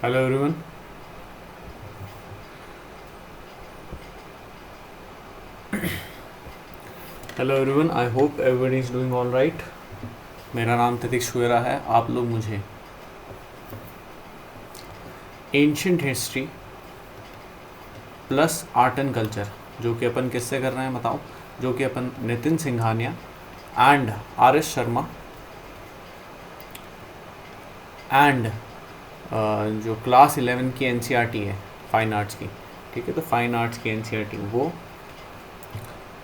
Hello everyone. Hello everyone, I hope everybody is doing all right. मेरा नाम तितिक्ष शुएरा है। आप लोग मुझे ancient history plus art and culture, जो कि अपन किससे कर रहे हैं बताओ, जो कि अपन Nitin Singhania and R S Sharma and जो क्लास 11 की एनसीईआरटी है फाइन आर्ट्स की, ठीक है, तो फाइन आर्ट्स की एनसीईआरटी वो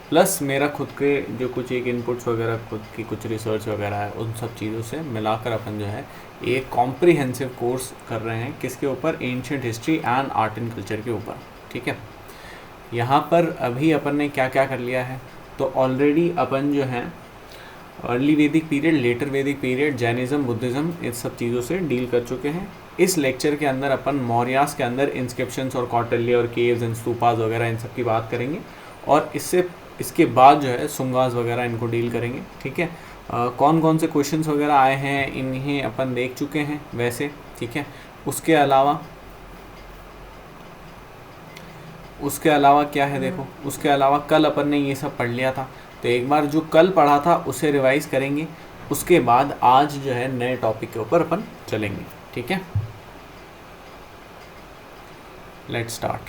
प्लस मेरा खुद के जो कुछ एक इनपुट्स वगैरह, खुद की कुछ रिसर्च वगैरह है, उन सब चीज़ों से मिलाकर अपन जो है एक कॉम्प्रिहेंसिव कोर्स कर रहे हैं। किसके ऊपर? Ancient history and art and culture के ऊपर, ठीक है। यहाँ पर अभी अपन ने क्या क्या कर लिया है, तो ऑलरेडी अपन जो है अर्ली वैदिक पीरियड, लेटर वैदिक पीरियड, जैनिज़्म, बुद्धिज़्म, इस सब चीज़ों से डील कर चुके हैं। इस लेक्चर के अंदर अपन मौर्यास के अंदर इंस्क्रिप्शंस और कौटिल्य और केव्स एंड स्तूपास वगैरह इन सब की बात करेंगे, और इसके बाद जो है सुंगास वगैरह इनको डील करेंगे, ठीक है। कौन कौन से क्वेश्चंस वगैरह आए हैं इन्हें अपन देख चुके हैं वैसे, ठीक है। उसके अलावा क्या है, देखो, उसके अलावा कल अपन ने ये सब पढ़ लिया था, तो एक बार जो कल पढ़ा था उसे रिवाइज करेंगे। उसके बाद आज जो है नए टॉपिक के ऊपर अपन चलेंगे, ठीक है। Let's start.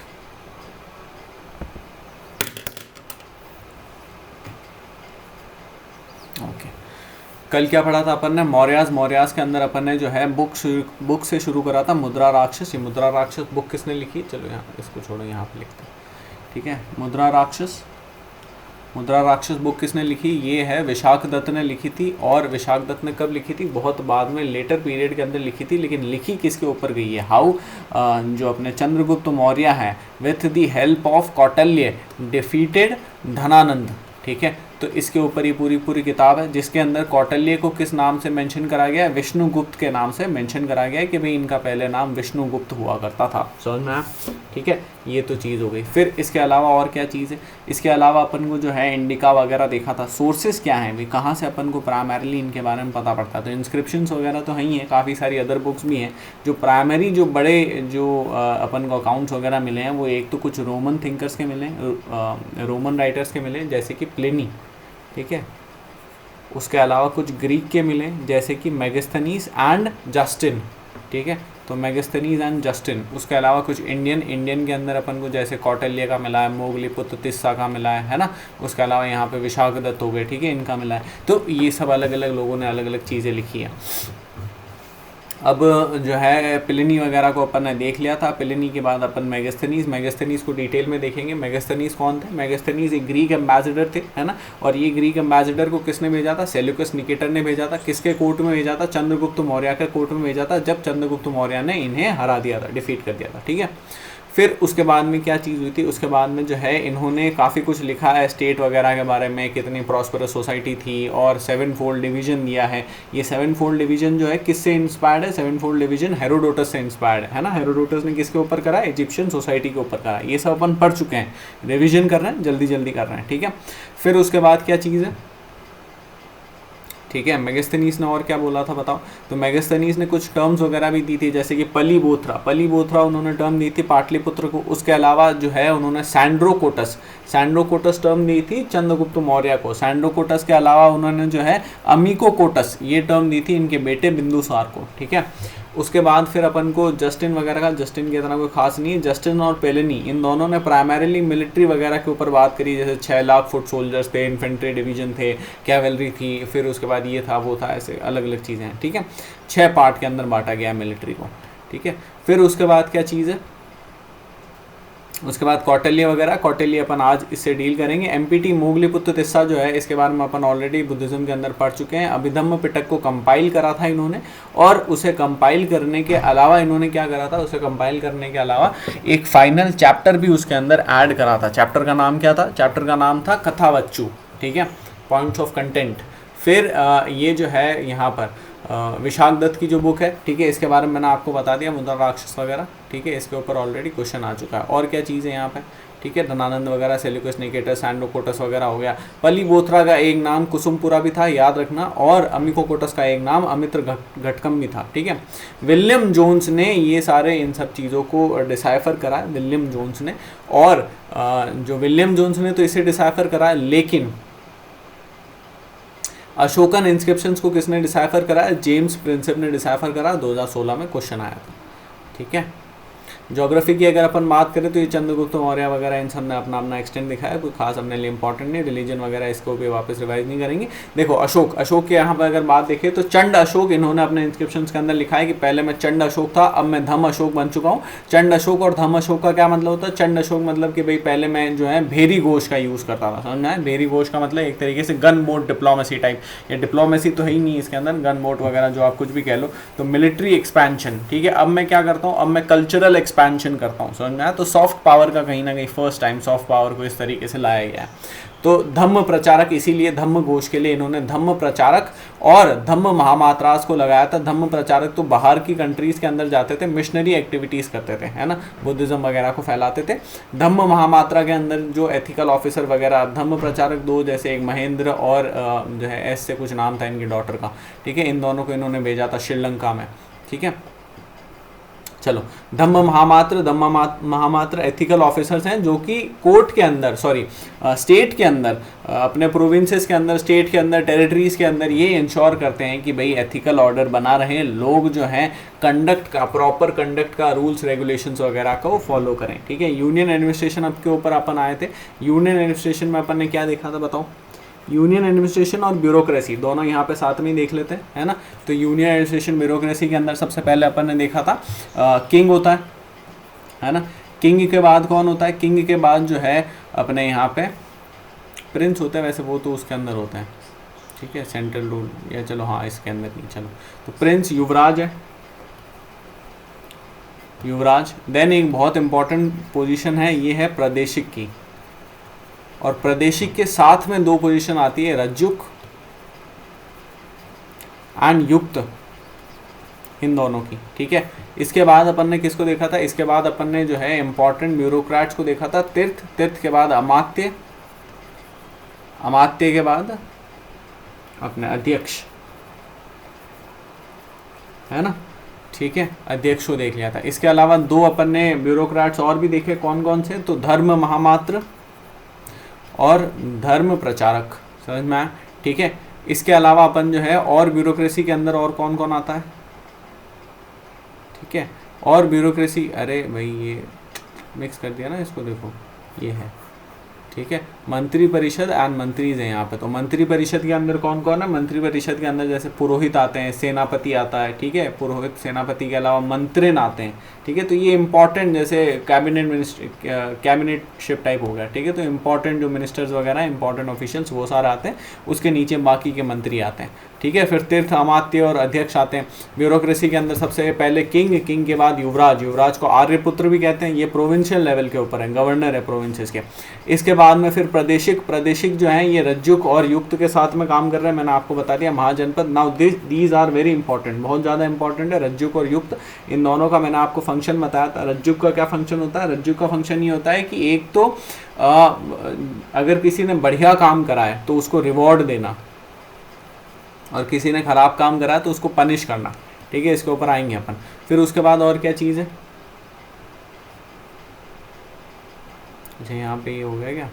ओके, कल क्या पढ़ा था अपन ने? मौर्यास के अंदर अपन ने जो है बुक से शुरू करा था, मुद्रा राक्षस। ये मुद्रा राक्षस बुक किसने लिखी? चलो यहाँ इसको छोड़ो, यहाँ पे लिखते हैं, ठीक है। मुद्रा राक्षस बुक किसने लिखी? ये है विशाख दत्त ने लिखी थी। और विशाख दत्त ने कब लिखी थी? बहुत बाद में, लेटर पीरियड के अंदर लिखी थी। लेकिन लिखी किसके ऊपर गई है? हाउ जो अपने चंद्रगुप्त मौर्य हैं with the help of Kautilya defeated Dhanananda, ठीक है। तो इसके ऊपर ये पूरी किताब है, जिसके अंदर कौटिल्य को किस नाम से मेंशन करा गया है? विष्णुगुप्त के नाम से मेंशन करा गया है कि भाई इनका पहले नाम विष्णुगुप्त हुआ करता था। समझ में आया? ठीक है, ये तो चीज़ हो गई। फिर इसके अलावा और क्या चीज़ है? इसके अलावा अपन को जो है इंडिका वगैरह देखा था। सोर्सेज क्या हैं भाई, कहाँ से अपन को प्राइमरीली इनके बारे में पता पड़ता है? तो इंस्क्रिप्शंस वगैरह तो हैं ही है, काफ़ी सारी अदर बुक्स भी हैं। जो प्राइमरी, जो बड़े, जो अपन को अकाउंट्स वगैरह मिले हैं, वो एक तो कुछ रोमन थिंकर्स के मिले, रोमन राइटर्स के मिले जैसे कि प्लिनी, ठीक है। उसके अलावा कुछ ग्रीक के मिले जैसे कि मेगास्थनीज एंड जस्टिन, ठीक है। तो मेगास्थनीज एंड जस्टिन। उसके अलावा कुछ इंडियन के अंदर अपन को जैसे कौटिल्य का मिला है, मोगलीपुत्र तिस्सा का मिला है ना। उसके अलावा यहाँ पे विशाख दत्त हो गए, ठीक है, इनका मिला है। तो ये सब अलग अलग लोगों ने अलग अलग चीज़ें लिखी हैं। अब जो है प्लिनी वगैरह को अपन ने देख लिया था। प्लिनी के बाद अपन मेगास्थनीज को डिटेल में देखेंगे। मेगास्थनीज कौन थे? मेगास्थनीज एक ग्रीक एम्बेसडर थे, है ना। और ये ग्रीक एम्बेसडर को किसने भेजा था? सेल्यूकस निकेटर ने भेजा था। किसके कोर्ट में भेजा था? चंद्रगुप्त मौर्य के कोर्ट में भेजा था, जब चंद्रगुप्त मौर्य ने इन्हें हरा दिया था, डिफीट कर दिया था, ठीक है। फिर उसके बाद में क्या चीज़ हुई थी? उसके बाद में जो है इन्होंने काफ़ी कुछ लिखा है स्टेट वगैरह के बारे में, कितनी प्रॉस्परस सोसाइटी थी, और 7 फोल्ड डिवीजन दिया है। ये 7 फोल्ड डिवीजन जो है किससे इंस्पायर्ड है? 7 फोल्ड डिवीजन हेरोडोटस से इंस्पायर्ड है ना। हेरोडोटस ने किसके ऊपर करा? इजिप्शियन सोसाइटी के ऊपर करा। ये सब अपन पढ़ चुके हैं, रिविजन कर रहे हैं, जल्दी जल्दी कर रहे हैं, ठीक है। फिर उसके बाद क्या चीज़ है, ठीक है। मेगास्थनीज ने और क्या बोला था बताओ? तो मेगास्थनीज ने कुछ टर्म्स वगैरह भी दी थी, जैसे कि पलीबोथरा उन्होंने टर्म दी थी पाटलिपुत्र को। उसके अलावा जो है उन्होंने सैंड्रोकोटस टर्म दी थी चंद्रगुप्त मौर्य को। सैंड्रोकोटस के अलावा उन्होंने जो है अमीकोकोटस ये टर्म दी थी इनके बेटे बिंदुसार को, ठीक है। उसके बाद फिर अपन को जस्टिन वगैरह का, जस्टिन की इतना कोई खास नहीं है। जस्टिन और पेलिनी इन दोनों ने प्राइमरीली मिलिट्री वगैरह के ऊपर बात करी, जैसे 6 लाख फुट सोल्जर्स थे, इन्फेंट्री डिवीजन थे, कैवलरी थी, फिर उसके बाद ये था वो था, ऐसे अलग अलग चीज़ें हैं, ठीक है। 6 पार्ट के अंदर बांटा गया है मिलिट्री को, ठीक है। फिर उसके बाद क्या चीज़ है? उसके बाद कौटिल्य अपन आज इससे डील करेंगे। एमपीटी मोगलीपुत्र तिस्सा जो है, इसके बारे में अपन ऑलरेडी बुद्धिज्म के अंदर पढ़ चुके हैं। अभिधम्म पिटक को कंपाइल करा था इन्होंने, और उसे कंपाइल करने के अलावा इन्होंने क्या करा था? उसे कंपाइल करने के अलावा एक फाइनल चैप्टर भी उसके अंदर ऐड करा था। चैप्टर का नाम क्या था? चैप्टर का नाम था कथावच्चू, ठीक है, पॉइंट्स ऑफ कंटेंट। फिर ये जो है यहाँ पर विशाख दत्त की जो बुक है, ठीक है, इसके बारे में मैंने आपको बता दिया, मुद्रा राक्षस वगैरह, ठीक है, इसके ऊपर ऑलरेडी क्वेश्चन आ चुका है। और क्या चीज़ है यहाँ पे? ठीक है, धनानंद वगैरह, सेल्यूकस निकेटस, सैंडोकोटस वगैरह हो गया। पलीबोथरा का एक नाम कुसुमपुरा भी था, याद रखना, और अमिकोकोटस का एक नाम अमित्र घटकम भी था। ठीक है, विलियम जोन्स ने ये सारे इन सब चीज़ों को डिसाइफर करा, विलियम जोन्स ने। और जो विलियम जोन्स ने तो इसे डिसाइफर करा, लेकिन अशोकन इंस्क्रिप्शंस को किसने डिसाइफर करा? जेम्स प्रिंसेप ने डिसाइफर करा, 2016 में क्वेश्चन आया था। ठीक है, ज्योग्राफी की अगर अपन बात करें तो ये चंद्रगुप्त मौर्य वगैरह इन सब ने अपना अपना एक्सटेंड दिखाया, कोई खास अपने लिए इंपॉर्टेंट नहीं। रिलीजन वगैरह इसको भी वापस रिवाइज नहीं करेंगे। देखो अशोक के यहाँ पर अगर बात देखें तो चंड अशोक इन्होंने अपने इंस्क्रिप्शंस के अंदर लिखा है कि पहले मैं चंड अशोक था, अब मैं धम अशोक बन चुका हूँ। चंड अशोक और धम अशोक का क्या मतलब होता है? चंड अशोक मतलब कि भाई पहले मैं जो है भेरी घोष का यूज़ करता था, समझ में आया? भेरी घोष का मतलब एक तरीके से गन बोट डिप्लोमेसी टाइप, या डिप्लोमेसी तो है ही नहीं इसके अंदर, गन बोट वगैरह जो आप कुछ भी कह लो, तो मिलिट्री एक्सपेंशन। ठीक है, अब मैं क्या करता हूँ? अब मैं कल्चरल एक्सपेंशन करता हूँ, समझ में आया? तो सॉफ्ट पावर का कहीं ना कहीं फर्स्ट टाइम सॉफ्ट पावर को इस तरीके से लाया गया है। तो धम्म प्रचारक, इसीलिए धम्म घोष के लिए इन्होंने धम्म प्रचारक और धम्म महामात्रास को लगाया था। धम्म प्रचारक तो बाहर की कंट्रीज के अंदर जाते थे, मिशनरी एक्टिविटीज़ करते थे, है ना, बुद्धिज्म वगैरह को फैलाते थे। धम्म महामात्रा के अंदर जो एथिकल ऑफिसर वगैरह, धम्म प्रचारक दो, जैसे एक महेंद्र और जो है एस से कुछ नाम था इनकी डॉटर का, ठीक है, इन दोनों को इन्होंने भेजा था श्रीलंका में। ठीक है, चलो, धम्म महामात्र एथिकल ऑफिसर्स हैं जो कि कोर्ट के अंदर, स्टेट के अंदर, अपने प्रोविंसेस के अंदर, स्टेट के अंदर, टेरिटरीज के अंदर ये इंश्योर करते हैं कि भाई एथिकल ऑर्डर बना रहे, लोग जो हैं कंडक्ट का, प्रॉपर कंडक्ट का, रूल्स रेगुलेशंस वगैरह का वो फॉलो करें। ठीक है, यूनियन एडमिनिस्ट्रेशन अब के ऊपर अपन आए थे। यूनियन एडमिनिस्ट्रेशन में अपन ने क्या देखा था बताओ? यूनियन एडमिनिस्ट्रेशन और ब्यूरोक्रेसी दोनों यहाँ पे साथ में ही देख लेते हैं, है ना। तो यूनियन एडमिनिस्ट्रेशन ब्यूरोक्रेसी के अंदर सबसे पहले अपन ने देखा था किंग होता है ना। किंग के बाद कौन होता है? किंग के बाद जो है अपने यहाँ पे प्रिंस होते हैं, वैसे वो तो उसके अंदर होते हैं, ठीक है, सेंट्रल रूल, या चलो हाँ इसके अंदर नहीं, चलो तो प्रिंस युवराज है, युवराज। देन एक बहुत इंपॉर्टेंट पोजीशन है, ये है प्रादेशिक की, और प्रादेशिक के साथ में दो पोजीशन आती है, रज्जुक एंड युक्त, इन दोनों की। ठीक है, इसके बाद अपन ने किसको देखा था? इसके बाद अपन ने जो है इंपॉर्टेंट ब्यूरोक्रेट्स को देखा था, तीर्थ के बाद अमात्य, अमात्य के बाद अपने अध्यक्ष, है ना। ठीक है, अध्यक्ष को देख लिया था। इसके अलावा दो अपन ने ब्यूरोक्रेट्स और भी देखे, कौन कौन से? तो धर्म महामात्र और धर्म प्रचारक, समझ में आया? ठीक है, इसके अलावा अपन जो है और ब्यूरोक्रेसी के अंदर और कौन कौन आता है? ठीक है, और ब्यूरोक्रेसी, अरे भाई ये मिक्स कर दिया ना इसको, देखो ये है, ठीक है, मंत्री परिषद एंड मंत्रीज है यहाँ पे। तो मंत्री परिषद के अंदर कौन कौन है? मंत्री परिषद के अंदर जैसे पुरोहित आते हैं, सेनापति आता है, ठीक है, पुरोहित सेनापति के अलावा मंत्रिन आते हैं। ठीक है, तो ये इंपॉर्टेंट, जैसे कैबिनेटशिप टाइप हो गया। ठीक है, तो इंपॉर्टेंट जो मिनिस्टर्स वगैरह हैं, इंपॉर्टेंट ऑफिशियल्स, वो सारे आते हैं, उसके नीचे बाकी के मंत्री आते हैं। ठीक है, फिर तीर्थ, अमात्य और अध्यक्ष आते हैं। ब्यूरोक्रेसी के अंदर सबसे पहले किंग के बाद युवराज, युवराज को आर्यपुत्र भी कहते हैं, ये प्रोविंशियल लेवल के ऊपर है, गवर्नर है प्रोविंसेस के। इसके बाद में फिर प्रादेशिक जो है ये रज्जुक और युक्त के साथ में काम कर रहे हैं, मैंने आपको बता दिया, Mahajanapada. Now these are very important, बहुत ज़्यादा इंपॉर्टेंट है रज्जुक और युक्त, इन दोनों का मैंने आपको फंक्शन बताया था। रज्जुक का क्या फंक्शन होता है? रज्जुक का फंक्शन ये होता है कि एक तो अगर किसी ने बढ़िया काम करा है तो उसको रिवॉर्ड देना, और किसी ने खराब काम करा है तो उसको पनिश करना। ठीक है, इसके ऊपर आएंगे अपन। फिर उसके बाद और क्या चीज़ है? अच्छा यहाँ पे ये हो गया क्या,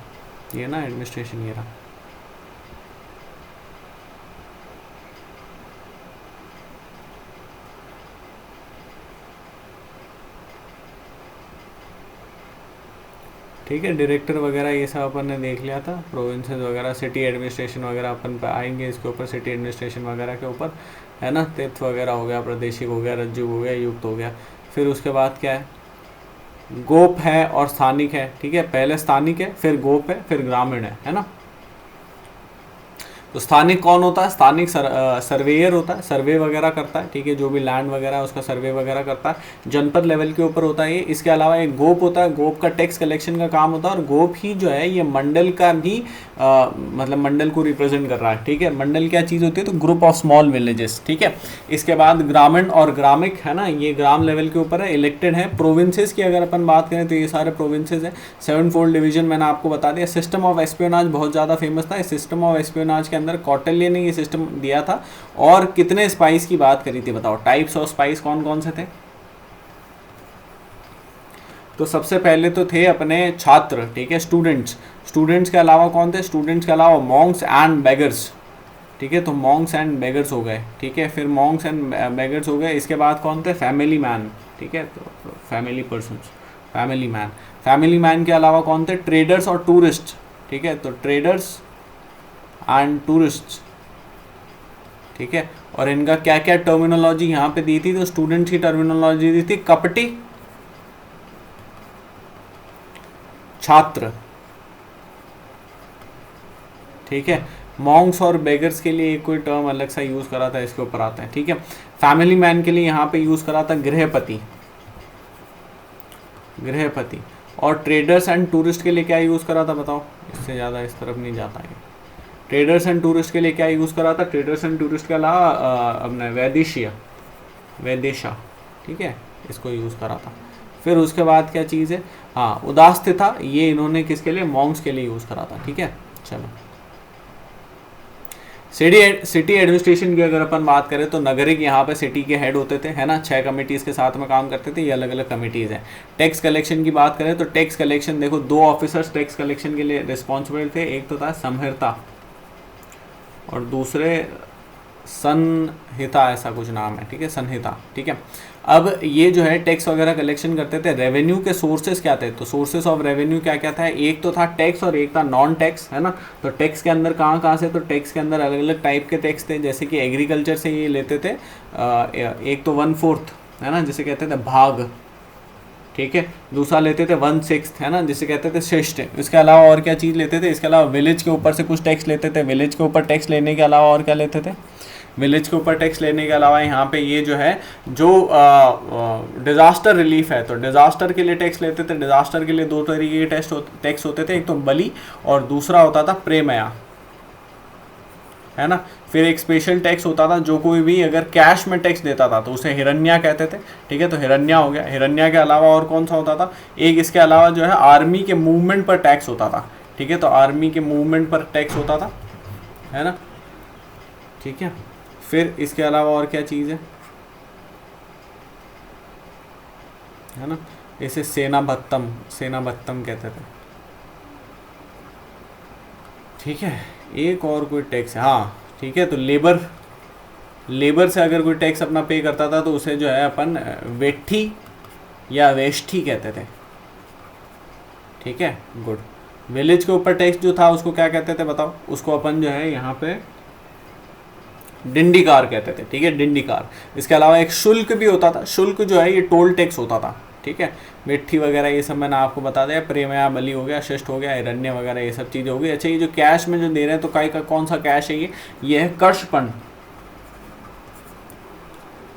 ये ना एडमिनिस्ट्रेशन, ये रहा। ठीक है, डायरेक्टर वगैरह ये सब अपन ने देख लिया था, प्रोविंसेस वगैरह, सिटी एडमिनिस्ट्रेशन वगैरह अपन पे आएंगे इसके ऊपर, सिटी एडमिनिस्ट्रेशन वगैरह के ऊपर, है ना। तीर्थ वगैरह हो गया, प्रादेशिक हो गया, रज्जुक हो गया, युक्त हो गया। फिर उसके बाद क्या है? गोप है और स्थानिक है। ठीक है, पहले स्थानिक है, फिर गोप है, फिर ग्रामीण है ना। तो स्थानिक कौन होता है? स्थानिक सर्वेयर होता है, सर्वे वगैरह करता है, ठीक है, जो भी लैंड वगैरह है उसका सर्वे वगैरह करता है, जनपद लेवल के ऊपर होता है ये। इसके अलावा एक गोप होता है, गोप का टैक्स कलेक्शन का काम होता है, और गोप ही जो है ये मंडल का भी मतलब मंडल को रिप्रेजेंट कर रहा है, ठीक है। मंडल क्या चीज़ होती है? तो ग्रुप ऑफ स्मॉल विलेजेस, ठीक है। इसके बाद ग्रामीण और ग्रामिक है ना, ये ग्राम लेवल के ऊपर है, इलेक्टेड है। प्रोविंसेस की अगर अपन बात करें तो ये सारे प्रोविंसेस हैं। 7 फोल्ड डिवीजन मैंने आपको बता दिया। सिस्टम ऑफ एस्पियोनाज बहुत ज़्यादा फेमस था। इस सिस्टम ऑफ एस्पियोनाज के अंदर कौटिल्य ने ये सिस्टम दिया था। और कितने स्पाइस की बात करी थी बताओ? टाइप्स ऑफ स्पाइस कौन कौन से थे? तो सबसे पहले तो थे अपने छात्र, ठीक है, स्टूडेंट्स। स्टूडेंट्स के अलावा कौन थे? स्टूडेंट्स के अलावा मॉन्क्स एंड बेगर्स, ठीक है, तो मॉन्क्स एंड बेगर्स हो गए, ठीक है। फिर मॉन्क्स एंड बेगर्स हो गए। इसके बाद कौन थे? फैमिली मैन, ठीक है, तो family persons, family man. Family man के अलावा कौन थे? ट्रेडर्स और टूरिस्ट, ठीक है, तो ट्रेडर्स एंड टूरिस्ट, ठीक है। और इनका क्या क्या टर्मिनोलॉजी यहाँ पे दी थी? तो स्टूडेंट्स की टर्मिनोलॉजी दी थी कपटी, छात्र, ठीक है। मॉन्क्स और बेगर्स के लिए कोई टर्म अलग सा यूज करा था, इसके ऊपर आता है, ठीक है। फैमिली मैन के लिए यहाँ पे यूज करा था गृहपति, गृहपति। और ट्रेडर्स एंड टूरिस्ट के लिए क्या यूज करा था बताओ? इससे ज़्यादा इस तरफ नहीं जाता है। ट्रेडर्स एंड टूरिस्ट के लिए क्या यूज करा था? ट्रेडर्स एंड टूरिस्ट के अलावा अपने वैदेशिया, वैदेशा, ठीक है, इसको यूज करा था। फिर उसके बाद क्या चीज़ है? हाँ, उदास्थिता, ये इन्होंने किसके लिए? मॉन्क्स के लिए यूज करा था, ठीक है। चलो, सिटी एडमिनिस्ट्रेशन की अगर अपन बात करें तो नगरिक यहाँ पे सिटी के हेड होते थे, है ना। 6 कमिटीज़ के साथ में काम करते थे, ये अलग अलग कमिटीज़ हैं। टैक्स कलेक्शन की बात करें तो टैक्स कलेक्शन देखो, 2 ऑफिसर्स टैक्स कलेक्शन के लिए रिस्पॉन्सिबल थे। एक तो था संहिता और दूसरे संहिता, ऐसा कुछ नाम है, ठीक है, संहिता, ठीक है। अब ये जो है टैक्स वगैरह कलेक्शन करते थे। रेवेन्यू के सोर्सेज क्या थे? तो सोर्सेज ऑफ रेवेन्यू क्या क्या था? एक तो था टैक्स और एक था नॉन टैक्स, है ना। तो टैक्स के अंदर कहाँ कहाँ से? तो टैक्स के अंदर अलग अलग टाइप के टैक्स थे, जैसे कि एग्रीकल्चर से ये लेते थे एक तो 1/4, है ना, जिसे कहते थे भाग, ठीक है। दूसरा लेते थे 1/6, है ना, जिसे कहते थे शिष्ट। इसके अलावा और क्या चीज़ लेते थे? इसके अलावा विलेज के ऊपर से कुछ टैक्स लेते थे। विलेज के ऊपर टैक्स लेने के अलावा और क्या लेते थे? विलेज के ऊपर टैक्स लेने के अलावा यहाँ पे ये जो है, जो डिज़ास्टर रिलीफ है, तो डिज़ास्टर के लिए टैक्स लेते थे। डिज़ास्टर के लिए 2 तरीके के टैक्स होते थे, एक तो बलि और दूसरा होता था प्रेमया, है ना। फिर एक स्पेशल टैक्स होता था, जो कोई भी अगर कैश में टैक्स देता था तो उसे हिरण्या कहते थे, ठीक है, तो हिरण्या हो गया। हिरण्या के अलावा और कौन सा होता था? एक इसके अलावा जो है आर्मी के मूवमेंट पर टैक्स होता था, ठीक है, तो आर्मी के मूवमेंट पर टैक्स होता था, है ना, ठीक है। फिर इसके अलावा और क्या चीज़ है ना, इसे सेना भत्तम कहते थे, ठीक है। एक और कोई टैक्स है, हाँ, ठीक है, तो लेबर से अगर कोई टैक्स अपना पे करता था तो उसे जो है अपन वेठी या वेष्ठी कहते थे, ठीक है, गुड। विलेज के ऊपर टैक्स जो था उसको क्या कहते थे बताओ? उसको अपन जो है यहाँ पे डिंडीकार कहते थे, ठीक है, डिंडीकार। इसके अलावा एक शुल्क भी होता था। शुल्क जो है ये टोल टैक्स होता था, ठीक है। मिट्टी वगैरह ये सब मैंने आपको बता दिया। प्रेमया, बलि हो गया, शिष्ट हो गया, हिरण्य वगैरह ये सब चीज़ हो गई। अच्छा, ये जो कैश में जो दे रहे हैं तो का कौन सा कैश है? ये है कर्षपण,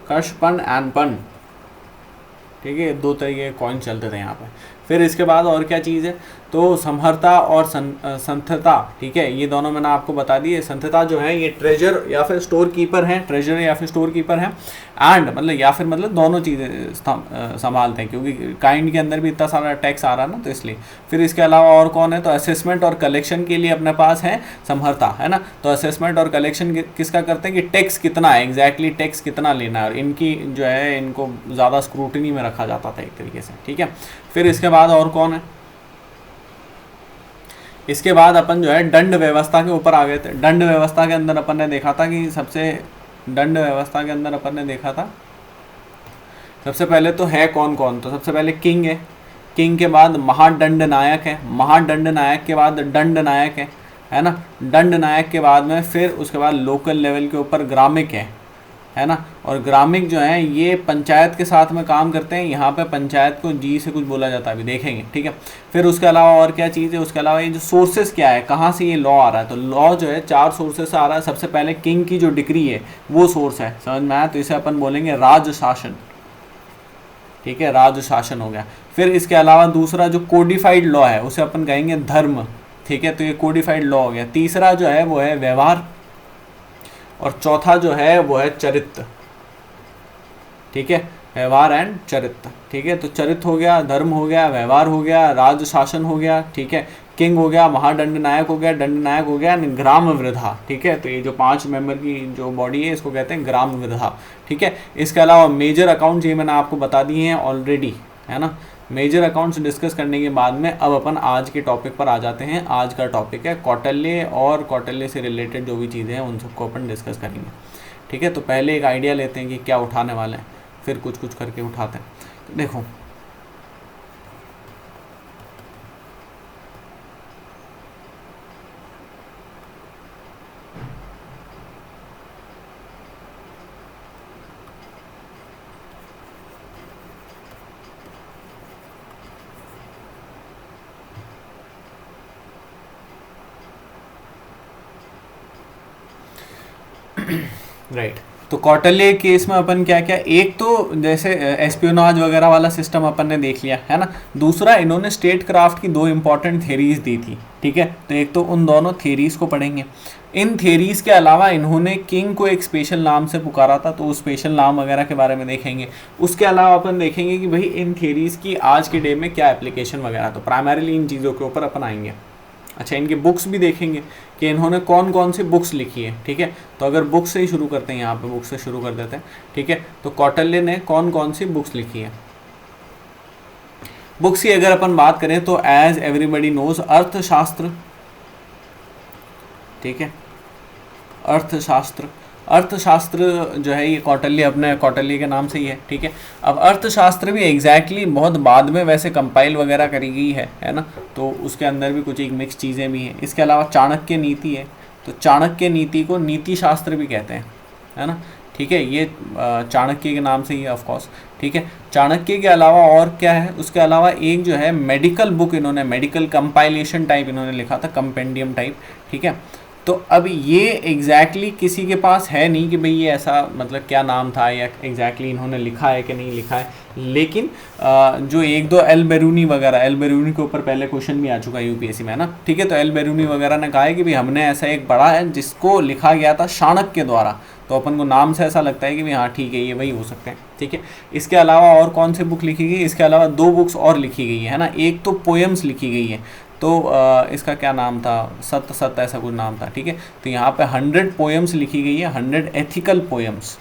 कर्षपण एंड पन, ठीक है, 2 तरीके के कॉइन चलते थे यहाँ पे। फिर इसके बाद और क्या चीज़ है? तो समहर्ता और संथता, ठीक है, ये दोनों मैंने आपको बता दिए। संथता जो है ये ट्रेजर या फिर स्टोर कीपर है, ट्रेजर या फिर स्टोर कीपर है। एंड मतलब या फिर मतलब दोनों चीज़ें संभालते हैं, क्योंकि काइंड के अंदर भी इतना सारा टैक्स आ रहा है ना, तो इसलिए। फिर इसके अलावा और कौन है? तो असेसमेंट और कलेक्शन के लिए अपने पास है समहर्ता, है ना। तो असेसमेंट और कलेक्शन किसका करते हैं? कि टैक्स कितना है, एग्जैक्टली टैक्स कितना लेना है, और इनकी जो है इनको ज़्यादा स्क्रूटनी में रखा जाता था एक तरीके से, ठीक है। फिर इसके बाद और कौन है? इसके बाद अपन जो है दंड व्यवस्था के ऊपर आ गए थे। दंड व्यवस्था के अंदर अपन ने देखा था कि सबसे पहले तो है कौन कौन? तो सबसे पहले किंग है। किंग के बाद महादंड नायक है। महादंड नायक के बाद दंड नायक है ना। दंड नायक के बाद में फिर उसके बाद लोकल लेवल के ऊपर ग्रामिक है, है ना। और ग्रामिक जो है ये पंचायत के साथ में काम करते हैं, यहाँ पे पंचायत को जी से कुछ बोला जाता है, अभी देखेंगे, ठीक है। फिर उसके अलावा और क्या चीज़ है, उसके अलावा ये जो सोर्सेस क्या है, कहाँ से ये लॉ आ रहा है, तो लॉ जो है 4 सोर्सेस से आ रहा है। सबसे पहले किंग की जो डिक्री है वो सोर्स है, समझ में आया, तो इसे अपन बोलेंगे राज शासन, ठीक है, राज शासन हो गया। फिर इसके अलावा दूसरा जो कोडिफाइड लॉ है उसे अपन कहेंगे धर्म, ठीक है, तो ये कोडिफाइड लॉ हो गया। तीसरा जो है वो है व्यवहार, और चौथा जो है वो है चरित्र, ठीक है, व्यवहार एंड चरित्र, ठीक है। तो चरित्र हो गया, धर्म हो गया, व्यवहार हो गया, राज शासन हो गया, ठीक है, किंग हो गया, महादंड नायक हो गया, दंड नायक हो गया, ग्राम वृद्धा, ठीक है। तो ये जो 5 मेंबर की जो बॉडी है इसको कहते हैं ग्राम वृद्धा, ठीक है। इसके अलावा मेजर अकाउंट्स ये मैंने आपको बता दिए हैं ऑलरेडी, है ना। मेजर अकाउंट्स डिस्कस करने के बाद में अब अपन आज के टॉपिक पर आ जाते हैं। आज का टॉपिक है कौटिल्य, और कौटिल्य से रिलेटेड जो भी चीज़ें हैं उन सबको अपन डिस्कस करेंगे, ठीक है। तो पहले एक आइडिया लेते हैं कि क्या उठाने वाले हैं, फिर कुछ कुछ करके उठाते हैं। तो देखो राइट, तो कौटिल्य केस में अपन क्या क्या, एक तो जैसे एस्पियोनाज वगैरह वाला सिस्टम अपन ने देख लिया, है ना। दूसरा इन्होंने स्टेट क्राफ्ट की 2 इंपॉर्टेंट थेरीज दी थी, ठीक है। तो एक तो उन दोनों थेरीज को पढ़ेंगे। इन थेरीज के अलावा इन्होंने किंग को एक स्पेशल नाम से पुकारा था, तो उस स्पेशल नाम वगैरह के बारे में देखेंगे। उसके अलावा अपन देखेंगे कि भाई इन थेरीज की आज के डे में क्या एप्लीकेशन वगैरह, तो प्राइमरीली इन चीज़ों के ऊपर अपन आएंगे। अच्छा, इनकी बुक्स भी देखेंगे कि इन्होंने कौन कौन सी बुक्स लिखी है, ठीक है। तो अगर बुक्स से ही शुरू करते हैं, यहाँ पे बुक्स से शुरू कर देते हैं, ठीक है। तो कौटिल्य ने कौन कौन सी बुक्स लिखी है। बुक्स की अगर अपन बात करें तो एज एवरीबडी नोज अर्थशास्त्र, ठीक है, अर्थशास्त्र। अर्थशास्त्र जो है ये कौटिल्य, अपने कौटिल्य के नाम से ही है, ठीक है। अब अर्थशास्त्र भी एग्जैक्टली बहुत बाद में वैसे कंपाइल वगैरह करी गई है ना। तो उसके अंदर भी कुछ एक मिक्स चीज़ें भी हैं। इसके अलावा चाणक्य नीति है, तो चाणक्य नीति को नीति शास्त्र भी कहते हैं, है ना, ठीक है। ये चाणक्य के नाम से ही है ऑफकोर्स, ठीक है। चाणक्य के अलावा और क्या है, उसके अलावा एक जो है मेडिकल बुक इन्होंने, मेडिकल कंपाइलेशन टाइप इन्होंने लिखा था, कंपेंडियम टाइप, ठीक है। तो अब ये एग्जैक्टली किसी के पास है नहीं कि भाई ये ऐसा मतलब क्या नाम था या एग्जैक्टली इन्होंने लिखा है कि नहीं लिखा है, लेकिन जो एक दो एल बेरूनी वगैरह, एल बेरूनी के ऊपर पहले क्वेश्चन भी आ चुका है यूपीएससी में, है ना, ठीक है। तो एल बेरूनी वगैरह ने कहा है कि भाई हमने ऐसा एक पढ़ा है जिसको लिखा गया था चाणक्य के द्वारा, तो अपन को नाम से ऐसा लगता है कि भाई हाँ ठीक है ये वही हो सकते हैं, ठीक है। इसके अलावा और कौन सी बुक लिखी गई, इसके अलावा 2 बुक्स और लिखी गई है ना। एक तो पोएम्स लिखी गई है, तो इसका क्या नाम था, सत्य ऐसा कुछ नाम था, ठीक है। तो यहाँ पे 100 पोएम्स लिखी गई है, 100 एथिकल पोएम्स,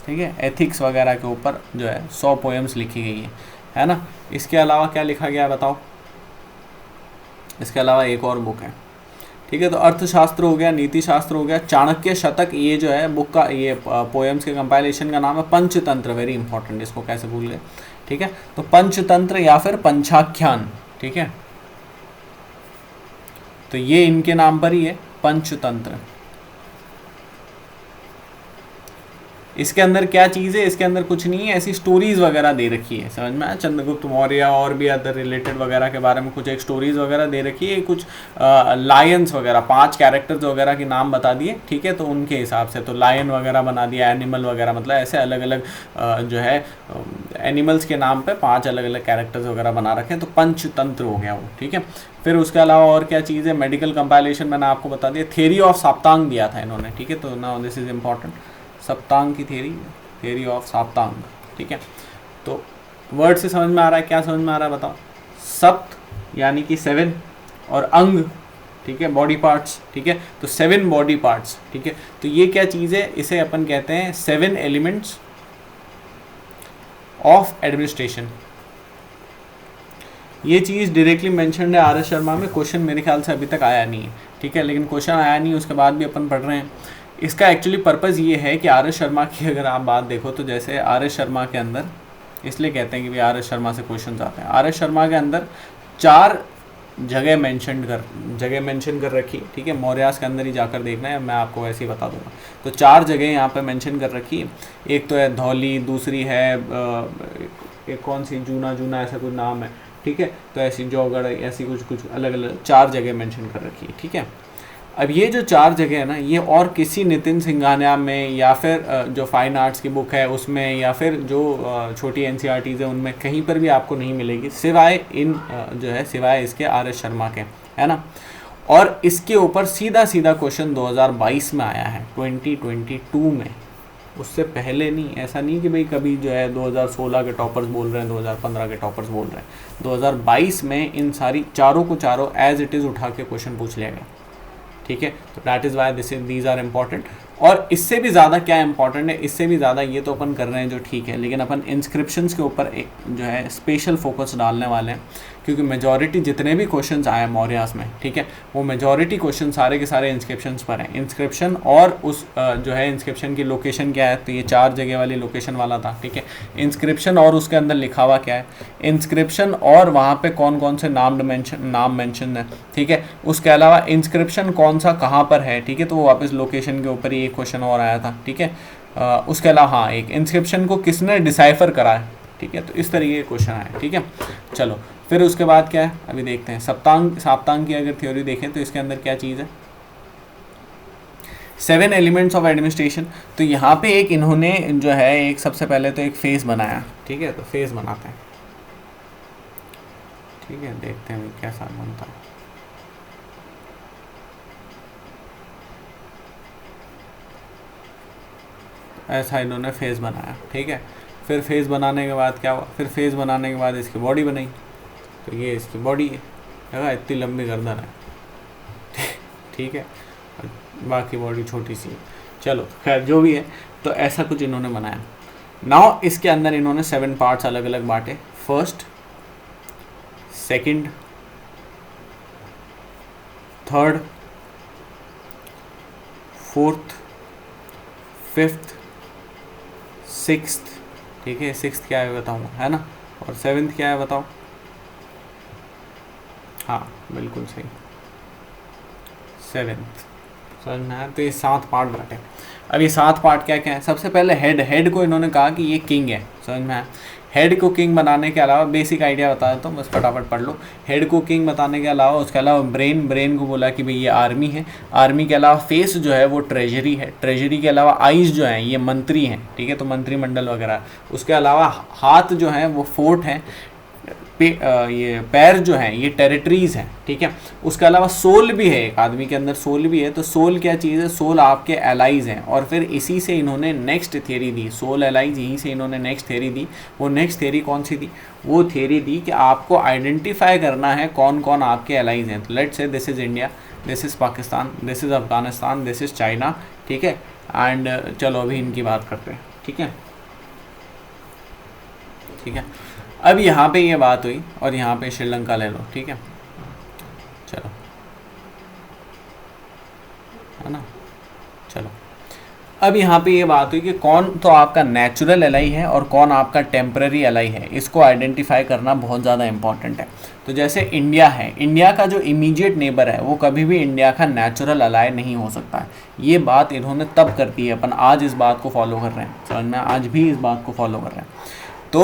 ठीक है, एथिक्स वगैरह के ऊपर जो है 100 पोएम्स लिखी गई है ना। इसके अलावा क्या लिखा गया है बताओ, इसके अलावा एक और बुक है, ठीक है। तो अर्थशास्त्र हो गया, नीति शास्त्र हो गया, चाणक्य शतक, ये जो है बुक का, ये पोएम्स के कंपाइलेशन का नाम है। पंचतंत्र, वेरी इंपॉर्टेंट, इसको कैसे भूल गए, ठीक है। तो पंचतंत्र या फिर पंचाख्यान, ठीक है, तो ये इनके नाम पर ही है, पंचतंत्र। इसके अंदर क्या चीज़ है, इसके अंदर कुछ नहीं है, ऐसी स्टोरीज वगैरह दे रखी है, समझ में आया। चंद्रगुप्त मौर्य और भी अदर रिलेटेड वगैरह के बारे में कुछ एक स्टोरीज वगैरह दे रखी है, कुछ लायंस वगैरह 5 कैरेक्टर्स वगैरह के नाम बता दिए, ठीक है। तो उनके हिसाब से तो लायन वगैरह बना दिया, एनिमल वगैरह, मतलब ऐसे अलग अलग जो है एनिमल्स के नाम पे 5 अलग अलग कैरेक्टर्स वगैरह बना रखे हैं, तो पंचतंत्र हो गया वो, ठीक है। फिर उसके अलावा और क्या चीज़ है, मेडिकल कंपाइलेशन मैंने आपको बता दिया, थ्योरी ऑफ सप्तांग दिया था इन्होंने, ठीक है। तो नाउ दिस इज इम्पॉर्टेंट, सप्तांग की थ्योरी ऑफ सप्तांग, ठीक है। तो वर्ड से समझ में आ रहा है, क्या समझ में आ रहा है बताओ। सप्त यानी कि 7 और अंग, ठीक है, बॉडी पार्ट्स, ठीक है। तो 7 बॉडी पार्ट्स, ठीक है। तो ये क्या चीज़ है, इसे अपन कहते हैं 7 एलिमेंट्स ऑफ एडमिनिस्ट्रेशन। ये चीज़ डायरेक्टली मेंशन्ड है आर एस शर्मा में, क्वेश्चन मेरे ख्याल से अभी तक आया नहीं है, ठीक है। लेकिन क्वेश्चन आया नहीं, उसके बाद भी अपन पढ़ रहे हैं। इसका एक्चुअली पर्पज़ ये है कि आर एस शर्मा की अगर आप बात देखो तो जैसे आर एस शर्मा के अंदर, इसलिए कहते हैं कि भाई आर एस शर्मा से क्वेश्चन आते हैं। आर एस शर्मा के अंदर 4 जगह मेंशन कर रखी है, ठीक है। मौर्यास के अंदर ही जाकर देखना है, मैं आपको वैसे ही बता दूंगा। तो 4 जगह यहाँ पे मेंशन कर रखी है। एक तो है धौली, दूसरी है एक कौन सी जूना ऐसा कुछ नाम है, ठीक है। तो ऐसी जौगढ़, ऐसी कुछ अलग अलग 4 जगह मेंशन कर रखी है, ठीक है। अब ये जो 4 जगह है ना, ये और किसी नितिन सिंघानिया में या फिर जो फाइन आर्ट्स की बुक है उसमें या फिर जो छोटी एनसीईआरटीज़ है उनमें कहीं पर भी आपको नहीं मिलेगी, सिवाय सिवाय इसके RS शर्मा के, है ना। और इसके ऊपर सीधा क्वेश्चन 2022 में आया है, 2022 में, उससे पहले नहीं। ऐसा नहीं कि भाई कभी जो है 2016 के टॉपर्स बोल रहे हैं, 2015 के टॉपर्स बोल रहे हैं। 2022 में इन सारी चारों एज इट इज़ उठा के क्वेश्चन पूछ लिया गया, ठीक है। तो that is why these are important. और इससे भी ज़्यादा क्या इंपॉर्टेंट है, इससे भी ज़्यादा ये तो अपन कर रहे हैं जो ठीक है, लेकिन अपन इंस्क्रिप्शंस के ऊपर एक जो है स्पेशल फोकस डालने वाले हैं, क्योंकि मेजॉरिटी जितने भी क्वेश्चंस आए मौर्यास में, ठीक है, वो मेजॉरिटी क्वेश्चन सारे के सारे इंस्क्रिप्शंस पर हैं। इंस्क्रिप्शन और उस जो है इंस्क्रिप्शन की लोकेशन क्या है, तो ये 4 जगह वाली लोकेशन वाला था, ठीक है। इंस्क्रिप्शन और उसके अंदर लिखा हुआ क्या है, इंस्क्रिप्शन और वहाँ पे कौन कौन से नाम मेंशन है, ठीक है। उसके अलावा इंस्क्रिप्शन कौन सा कहाँ पर है, ठीक है, तो वो वापस लोकेशन के ऊपर ही एक क्वेश्चन और आया था, ठीक है। उसके अलावा हाँ, एक इंस्क्रिप्शन को किसने डिसाइफर करा है, ठीक है। तो इस तरीके के क्वेश्चन आए, ठीक है। चलो फिर उसके बाद क्या है, अभी देखते हैं। सप्तांग की अगर थ्योरी देखें तो इसके अंदर क्या चीज़ है, 7 एलिमेंट्स ऑफ एडमिनिस्ट्रेशन। तो यहाँ पे एक इन्होंने जो है एक सबसे पहले तो एक फेस बनाया, ठीक है। तो फेस बनाते हैं, ठीक है, देखते हैं कैसा बनता है। ऐसा इन्होंने फेस बनाया, ठीक है। फिर फेस बनाने के बाद क्या हुआ, फिर फेस बनाने के बाद इसकी बॉडी बनाई। तो ये इसकी बॉडी है, देखा इतनी लंबी गर्दन है, ठीक है, बाकी बॉडी छोटी सी है। चलो खैर जो भी है, तो ऐसा कुछ इन्होंने बनाया। नाउ इसके अंदर इन्होंने 7 पार्ट्स अलग अलग बांटे, first, second, third, fourth, fifth, sixth, ठीक है। सिक्स्थ क्या है बताऊँगा, है ना। और 7th क्या है बताओ, हाँ बिल्कुल सही, 7th, समझ में आया। तो ये 7 पार्ट बांटे। अब ये 7 पार्ट क्या क्या है, सबसे पहले हेड को इन्होंने कहा कि ये किंग है, समझ में आया। हेड को किंग बनाने के अलावा बेसिक आइडिया बता देता हूँ, बस फटाफट पढ़ लो। हेड को किंग बताने के अलावा उसके अलावा ब्रेन को बोला कि भाई ये आर्मी है। आर्मी के अलावा फेस जो है वो ट्रेजरी है। ट्रेजरी के अलावा आइज़ जो हैं ये मंत्री हैं, ठीक है, तो मंत्रिमंडल वगैरह। उसके अलावा हाथ जो हैं वो फोर्ट हैं। ये पैर जो हैं ये टेरिटरीज हैं, ठीक है। उसके अलावा सोल भी है, एक आदमी के अंदर सोल भी है। तो सोल क्या चीज़ है, सोल आपके एलाइज हैं। और फिर इसी से इन्होंने नेक्स्ट थ्योरी दी, सोल एलाइज, यहीं से इन्होंने नेक्स्ट थ्योरी दी। वो नेक्स्ट थ्योरी कौन सी दी, वो थ्योरी दी कि आपको आइडेंटिफाई करना है कौन कौन आपके एलाइज हैं। तो let's say this is India, this is Pakistan, this is Afghanistan, this is China, ठीक है। एंड चलो अभी इनकी बात करते हैं, ठीक है, ठीक है। अब यहाँ पे ये बात हुई और यहाँ पे श्रीलंका ले लो, ठीक है, चलो, है ना। चलो अब यहाँ पे ये बात हुई कि कौन तो आपका नेचुरल एलाई है और कौन आपका टेम्पररी एलाई है। इसको आइडेंटिफाई करना बहुत ज़्यादा इंपॉर्टेंट है। तो जैसे इंडिया है, इंडिया का जो इमीडिएट नेबर है वो कभी भी इंडिया का नेचुरल एलाई नहीं हो सकता है। ये बात इन्होंने तब कर दी है, अपन आज इस बात को फॉलो कर रहे हैं, समझ में, आज भी इस बात को फॉलो कर रहे हैं। तो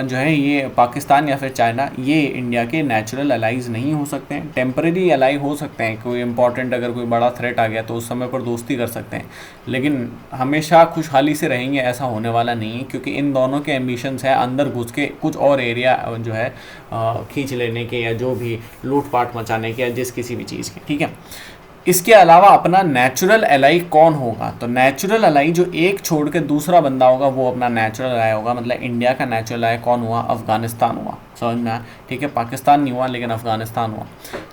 जो है ये पाकिस्तान या फिर चाइना, ये इंडिया के नेचुरल एलाइज नहीं हो सकते हैं। टेम्पररी एलाई हो सकते हैं, कोई इंपॉर्टेंट अगर कोई बड़ा थ्रेट आ गया तो उस समय पर दोस्ती कर सकते हैं, लेकिन हमेशा खुशहाली से रहेंगे ऐसा होने वाला नहीं है, क्योंकि इन दोनों के एम्बिशंस हैं अंदर घुस के कुछ और एरिया जो है खींच लेने के, या जो भी लूटपाट मचाने के, या जिस किसी भी चीज़ के, ठीक है। इसके अलावा अपना नेचुरल एलाई कौन होगा, तो नेचुरल एलाई जो एक छोड़ के दूसरा बंदा होगा वो अपना नेचुरल एलाई होगा। मतलब इंडिया का नेचुरल एलाई कौन हुआ, अफगानिस्तान हुआ, समझ में आया, ठीक है। पाकिस्तान नहीं हुआ लेकिन अफगानिस्तान हुआ।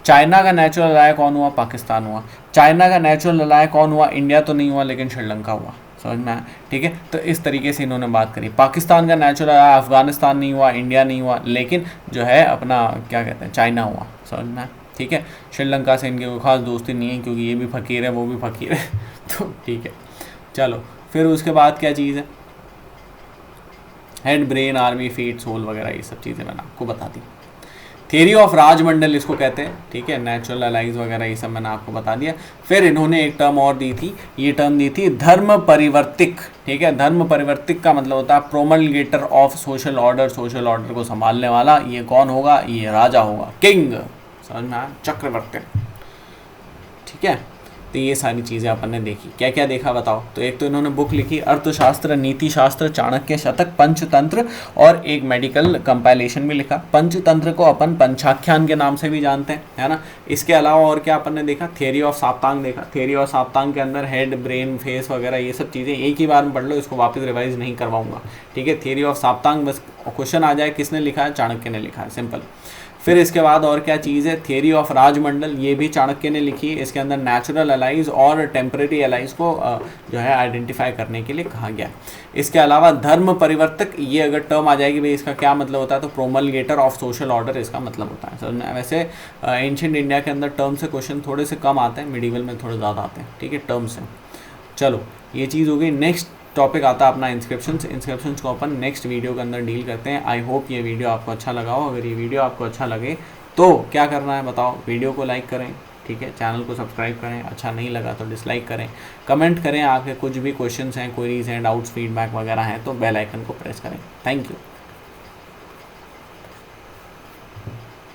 चाइना का नेचुरल एलाई कौन हुआ, पाकिस्तान हुआ। चाइना का नेचुरल एलाई कौन हुआ, इंडिया तो नहीं हुआ लेकिन श्रीलंका हुआ, समझ में आया, ठीक है। तो इस तरीके से इन्होंने बात करी। पाकिस्तान का नेचुरल एलाई अफगानिस्तान नहीं हुआ, इंडिया नहीं हुआ, लेकिन जो है अपना क्या कहते हैं चाइना हुआ, समझ में आया, ठीक है। श्रीलंका से इनकी कोई खास दोस्ती नहीं है क्योंकि ये भी फ़कीर है वो भी फ़कीर है तो ठीक है। चलो फिर उसके बाद क्या चीज़ है, head, brain, army, feet, soul वगैरह ये सब चीज़ें मैंने आपको बता दी। थियरी ऑफ राजमंडल इसको कहते हैं, ठीक है, नेचुरल अलाइज वगैरह ये सब मैंने आपको बता दिया। फिर इन्होंने एक टर्म और दी थी, ये टर्म दी थी धर्म परिवर्तिक, ठीक है। धर्म परिवर्तिक का मतलब होता है promulgator of social order, social order को संभालने वाला। ये कौन होगा? ये राजा होगा, किंग, समझ में आया, चक्रवर्ती, ठीक है। तो ये सारी चीज़ें अपन ने देखी। क्या क्या देखा बताओ? तो एक तो इन्होंने बुक लिखी अर्थशास्त्र, नीति शास्त्र, चाणक्य शतक, पंचतंत्र, और एक मेडिकल कंपाइलेशन भी लिखा। पंचतंत्र को अपन पंचाख्यान के नाम से भी जानते हैं, है ना। इसके अलावा और क्या अपन ने देखा? थियरी ऑफ सप्तांग देखा। थियरी ऑफ सप्तांग के अंदर हेड, ब्रेन, फेस वगैरह ये सब चीज़ें एक ही बार में पढ़ लो, इसको वापस रिवाइज नहीं करवाऊंगा, ठीक है। थियरी ऑफ सप्तांग बस क्वेश्चन आ जाए किसने लिखा है? चाणक्य ने लिखा है, सिंपल। फिर इसके बाद और क्या चीज़ है? थियरी ऑफ राजमंडल, ये भी चाणक्य ने लिखी है। इसके अंदर नेचुरल अलाइज और टेम्परेरी अलाइज को जो है आइडेंटिफाई करने के लिए कहा गया। इसके अलावा धर्म परिवर्तक, ये अगर टर्म आ जाएगी भाई इसका क्या मतलब होता है, तो प्रोमलगेटर ऑफ सोशल ऑर्डर इसका मतलब होता है। तो वैसे एंशिएंट इंडिया के अंदर टर्म से क्वेश्चन थोड़े से कम आते हैं, मिडिवल में थोड़े ज़्यादा आते हैं, ठीक है, टर्म से। चलो ये चीज़ हो गई। नेक्स्ट टॉपिक आता है अपना इंस्क्रिप्शंस को अपन नेक्स्ट वीडियो के अंदर डील करते हैं। आई होप ये वीडियो आपको अच्छा लगा हो। अगर ये वीडियो आपको अच्छा लगे तो क्या करना है बताओ? वीडियो को लाइक करें, ठीक है, चैनल को सब्सक्राइब करें, अच्छा नहीं लगा तो डिसलाइक करें, कमेंट करें, आपके कुछ भी क्वेश्चंस हैं, क्वेरीज हैं, डाउट्स, फीडबैक वगैरह हैं तो बेल आइकन को प्रेस करें। Thank you.